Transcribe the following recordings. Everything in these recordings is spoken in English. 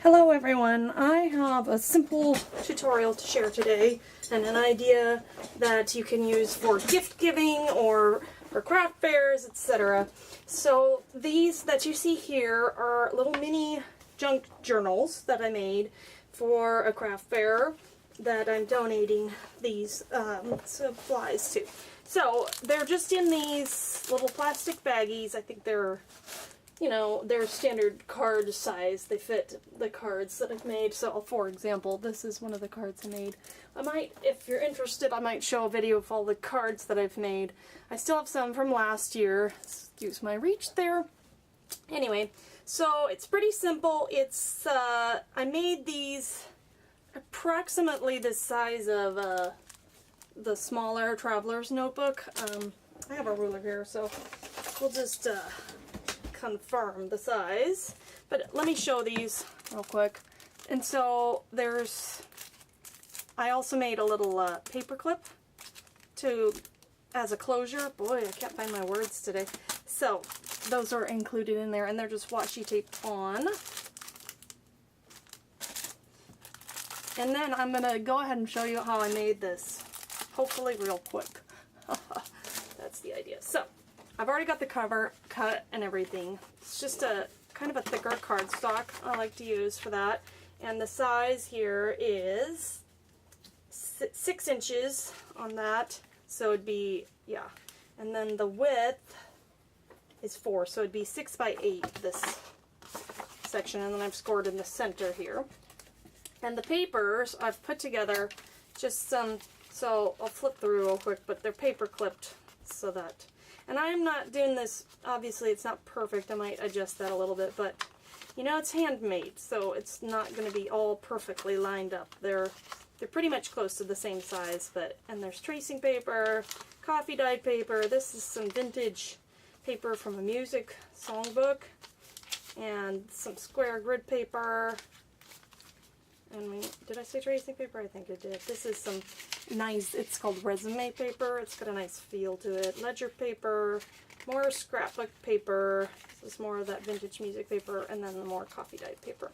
Hello everyone, I have a simple tutorial to share today and an idea that you can use for gift giving or for craft fairs, etc. So these that you see here are little mini junk journals that I made for a craft fair that I'm donating these supplies to. So they're just in these little plastic baggies. I think they're they're standard card size. They fit the cards that I've made. So, for example, this is one of the cards I made. I might, if you're interested, I might show a video of all the cards that I've made. I still have some from last year. Excuse my reach there. Anyway, so it's pretty simple. It's, I made these approximately the size of the smaller traveler's notebook. I have a ruler here, so we'll just confirm the size, but let me show these real quick. And so I also made a little paper clip as a closure. Boy, I can't find my words today. So those are included in there, and they're just washi taped on. And then I'm gonna go ahead and show you how I made this, hopefully real quick. That's the idea. So I've already got the cover cut and everything. It's just a kind of a thicker cardstock I like to use for that. And the size here is 6 inches on that. So it'd be, yeah. And then the width is 4. So it'd be 6 by 8, this section. And then I've scored in the center here. And the papers I've put together just some, so I'll flip through real quick, but they're paper clipped so that. And I'm not doing this, obviously it's not perfect, I might adjust that a little bit, but you know, it's handmade, so it's not going to be all perfectly lined up. They're pretty much close to the same size, and there's tracing paper, coffee dyed paper, this is some vintage paper from a music songbook, and some square grid paper. And did I say tracing paper? I think I did. This is some nice, it's called resume paper. It's got a nice feel to it. Ledger paper, more scrapbook paper. This is more of that vintage music paper, and then the more coffee dyed paper.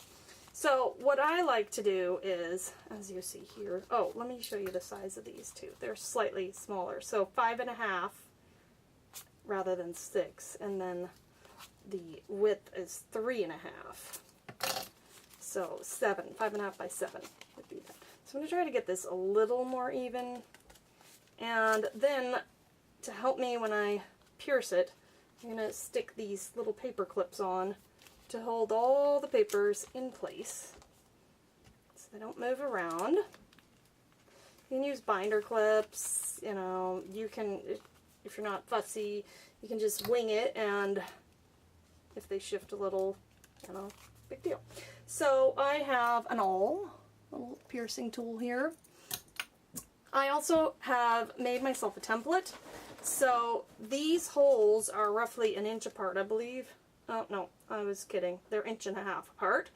So what I like to do is, as you see here, oh, let me show you the size of these two. They're slightly smaller. So 5.5 rather than 6. And then the width is 3.5. So 7, 5.5 by 7 would be that. So I'm going to try to get this a little more even. And then to help me when I pierce it, I'm going to stick these little paper clips on to hold all the papers in place so they don't move around. You can use binder clips, you know, you can, if you're not fussy, you can just wing it, and if they shift a little, you know, big deal. So I have an awl, a little piercing tool here. I also have made myself a template. So these holes are roughly 1 inch apart, I believe. Oh, no, I was kidding. They're 1.5 inches apart.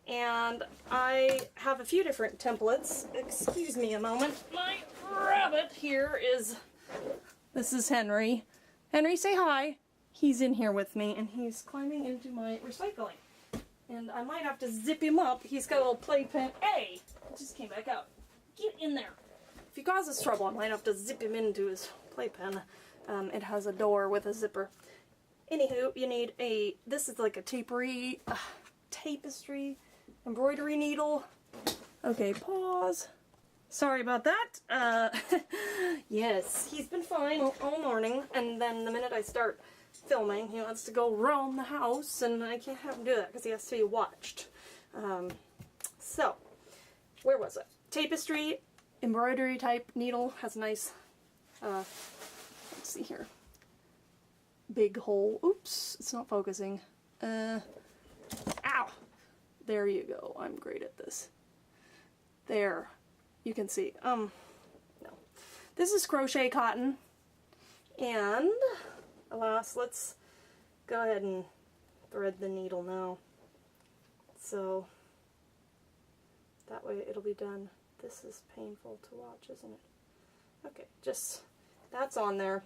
And I have a few different templates. Excuse me a moment. My rabbit here is, this is Henry. Henry, say hi. He's in here with me, and he's climbing into my recycling. And I might have to zip him up. He's got a little playpen. Hey! It just came back out. Get in there. If he causes trouble, I might have to zip him into his playpen. It has a door with a zipper. Anywho, you need this is like a tapestry embroidery needle. Okay, pause. Sorry about that. Yes, he's been fine all morning, and then the minute I start filming, he wants to go roam the house, and I can't have him do that because he has to be watched. So, where was it? Tapestry, embroidery type needle, has a nice, let's see here, big hole. Oops, it's not focusing. Ow! There you go. I'm great at this. There. You can see. No. This is crochet cotton, and alas, let's go ahead and thread the needle now. So that way it'll be done. This is painful to watch, isn't it? Okay, just that's on there.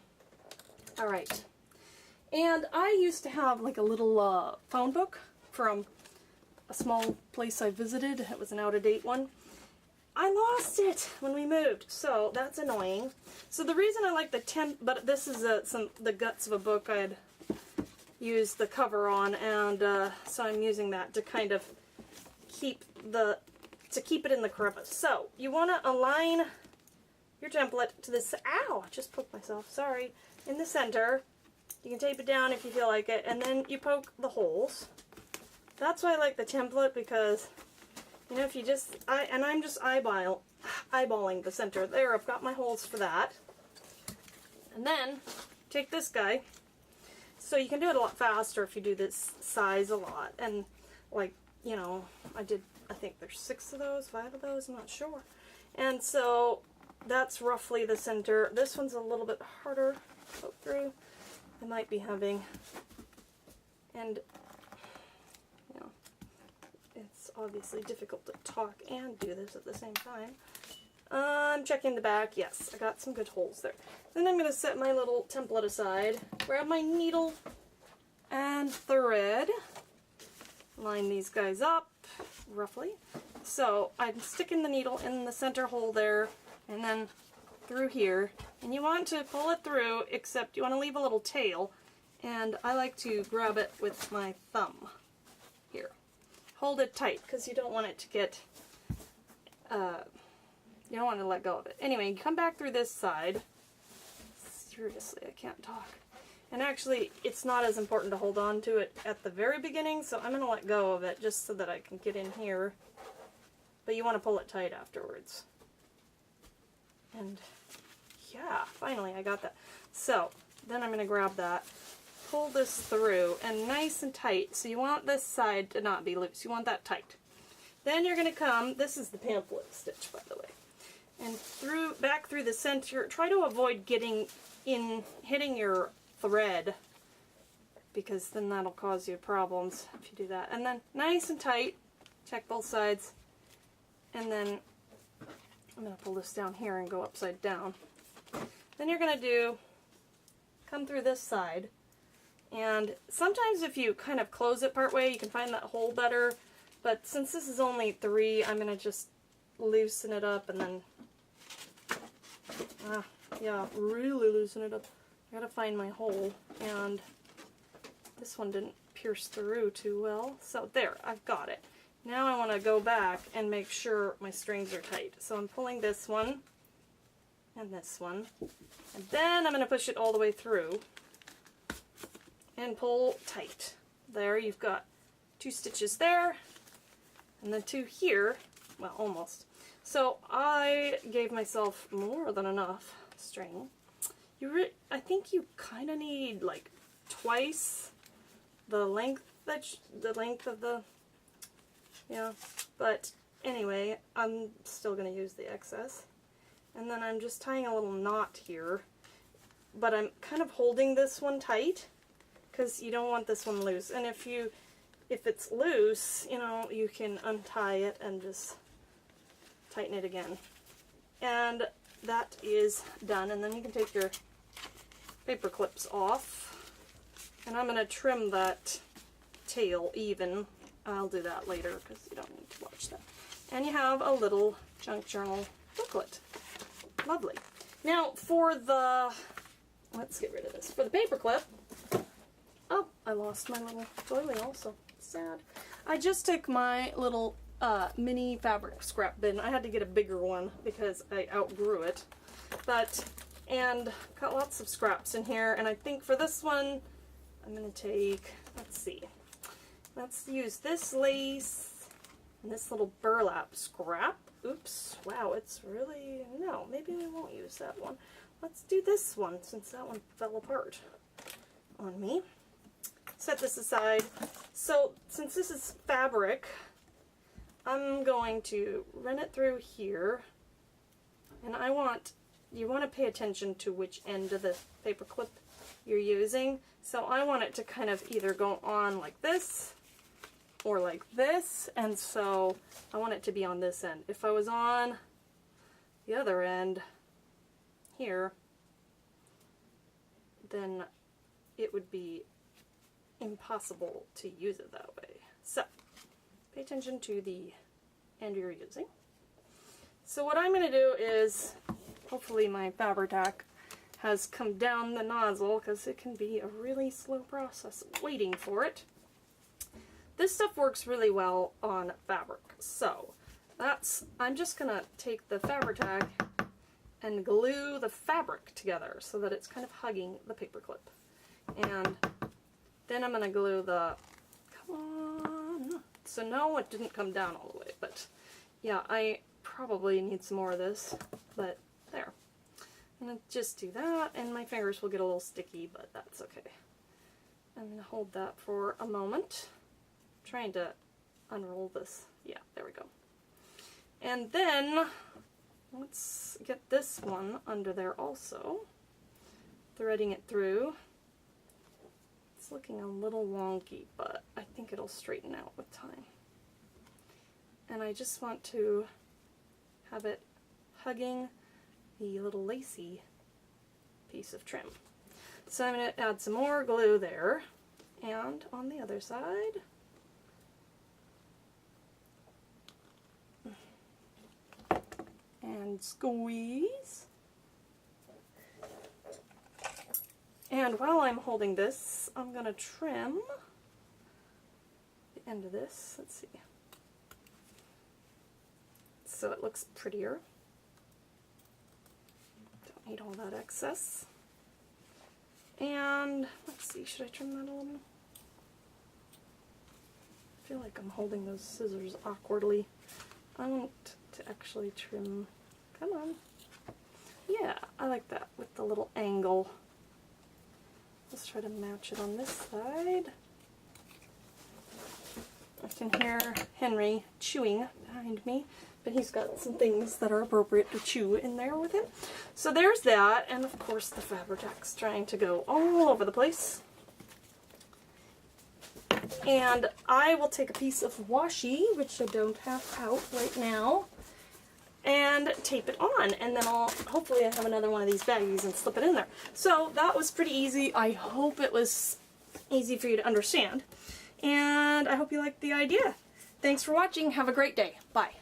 Alright. And I used to have like a little phone book from a small place I visited. It was an out-of-date one. I lost it when we moved, so that's annoying. So the reason I like the but this is the guts of a book I'd used the cover on, and so I'm using that to kind of keep it in the crevice. So you want to align your template to this. Ow! I just poked myself. Sorry. In the center. You can tape it down if you feel like it, and then you poke the holes. That's why I like the template, because you know, if you just, I'm just eyeballing the center. There, I've got my holes for that. And then, take this guy. So you can do it a lot faster if you do this size a lot. And, like, you know, I think there's 6 of those, 5 of those, I'm not sure. And so, that's roughly the center. This one's a little bit harder to poke through. I might be having, and it's obviously difficult to talk and do this at the same time. I'm checking the back. Yes, I got some good holes there. Then I'm going to set my little template aside, grab my needle and thread, line these guys up, roughly. So I'm sticking the needle in the center hole there, and then through here. And you want to pull it through, except you want to leave a little tail, and I like to grab it with my thumb here. Hold it tight, because you don't want it to get, you don't want to let go of it. Anyway, you come back through this side. Seriously, I can't talk. And actually, it's not as important to hold on to it at the very beginning, so I'm going to let go of it just so that I can get in here. But you want to pull it tight afterwards. And yeah, finally I got that. So, then I'm going to grab that, pull this through, and nice and tight. So you want this side to not be loose. You want that tight. Then you're going to come, this is the pamphlet stitch, by the way, and back through the center. Try to avoid hitting your thread, because then that'll cause you problems if you do that. And then nice and tight, check both sides, and then I'm going to pull this down here and go upside down. Then you're going to come through this side, and sometimes if you kind of close it part way, you can find that hole better, but since this is only 3, I'm going to just loosen it up, and then, yeah, really loosen it up. I gotta find my hole, and this one didn't pierce through too well, so there, I've got it. Now I want to go back and make sure my strings are tight. So I'm pulling this one, and this one, and then I'm going to push it all the way through and pull tight. There, you've got 2 stitches there, and then 2 here, well, almost. So I gave myself more than enough string. I think you kind of need like twice the length of the, yeah, but anyway, I'm still going to use the excess. And then I'm just tying a little knot here, but I'm kind of holding this one tight because you don't want this one loose. And if it's loose, you know, you can untie it and just tighten it again. And that is done. And then you can take your paper clips off, and I'm going to trim that tail even. I'll do that later because you don't need to watch that. And you have a little junk journal booklet. Lovely. Now for the, let's get rid of this. For the paper clip, oh, I lost my little doily also. Sad. I just took my little mini fabric scrap bin. I had to get a bigger one because I outgrew it. And got lots of scraps in here, and I think for this one, I'm going to take, let's see, let's use this lace and this little burlap scrap. Oops, wow, it's really, no, maybe we won't use that one. Let's do this one, since that one fell apart on me. Set this aside. So, since this is fabric, I'm going to run it through here, and you want to pay attention to which end of the paper clip you're using. So I want it to kind of either go on like this or like this, and so I want it to be on this end. If I was on the other end here, then it would be impossible to use it that way. So pay attention to the end you're using. So what I'm going to do is, hopefully my Fabri-Tac has come down the nozzle, because it can be a really slow process waiting for it. This stuff works really well on fabric, so I'm just going to take the Fabri-Tac and glue the fabric together so that it's kind of hugging the paper clip. And then I'm going to glue the, come on, so no, it didn't come down all the way, but yeah, I probably need some more of this, but there. I'm going to just do that, and my fingers will get a little sticky, but that's okay. I'm going to hold that for a moment. I'm trying to unroll this. Yeah, there we go. And then, let's get this one under there also. Threading it through. It's looking a little wonky, but I think it'll straighten out with time. And I just want to have it hugging the little lacy piece of trim. So I'm going to add some more glue there, and on the other side, and squeeze. And while I'm holding this, I'm going to trim the end of this. Let's see. So it looks prettier. Don't need all that excess. And let's see, should I trim that a little? I feel like I'm holding those scissors awkwardly. I want to actually trim. Come on. Yeah, I like that with the little angle. Let's try to match it on this side. I can hear Henry chewing behind me, but he's got some things that are appropriate to chew in there with him. So there's that, and of course the Fabri-Tac's trying to go all over the place. And I will take a piece of washi, which I don't have out right now, and tape it on, and then hopefully I have another one of these baggies and slip it in there. So that was pretty easy. I hope it was easy for you to understand, and I hope you liked the idea. Thanks for watching. Have a great day. Bye.